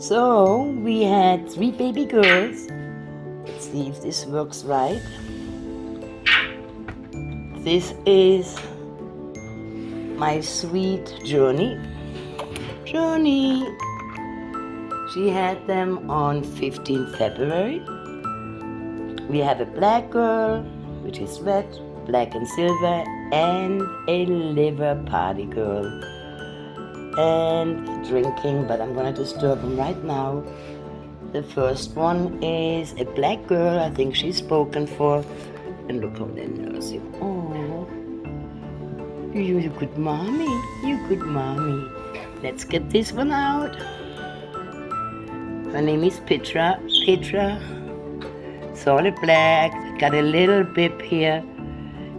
So we had 3 baby girls. Let's see if this works right. This is my sweet Journey. Journey. She had them on 15th February. We have a black girl, which is red, black and silver, and a liver party girl. And drinking, but I'm gonna disturb them right now. The first one is a black girl. I think she's spoken for. And look how they're nursing. Oh, you're a good mommy. You're a good mommy. Let's get this one out. Her name is Petra. Solid black. Got a little bib here.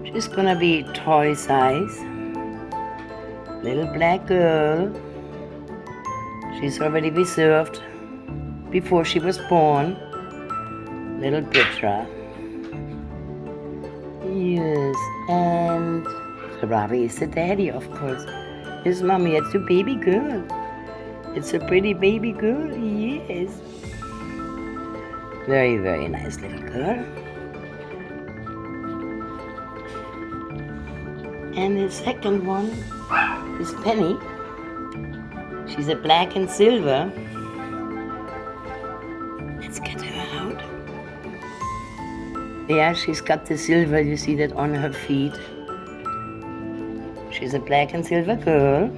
She's gonna be toy size. Little black girl. She's already reserved before she was born. Little Petra. Yes, and Ferrari is the daddy, of course. His mommy, it's a baby girl. It's a pretty baby girl, yes. Very, very nice little girl. And the second one is Penny. She's a black and silver. Let's get her out. Yeah, she's got the silver, you see that on her feet. She's a black and silver girl.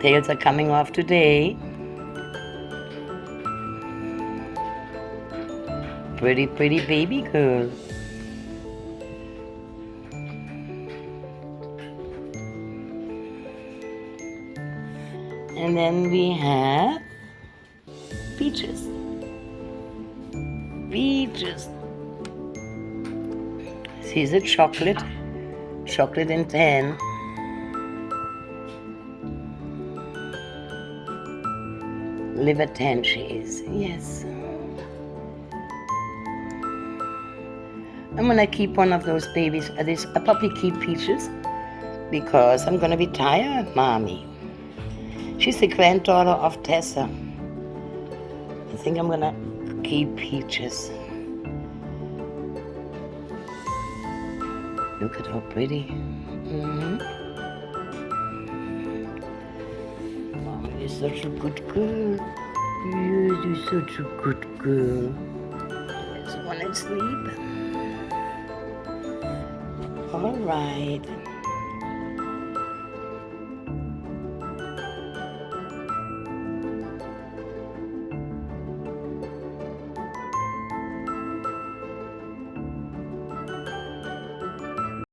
Tails are coming off today. Pretty, pretty baby girl. And then we have Peaches. Peaches. She's a chocolate and tan. Liver tan she is, yes. I'm gonna keep one of those babies. I'll probably keep Peaches because I'm gonna be tired, Mommy. She's the granddaughter of Tessa. I think I'm gonna keep Peaches. Look at how pretty. Mama is such a good girl. Yes, you're such a good girl. There's one asleep. All right.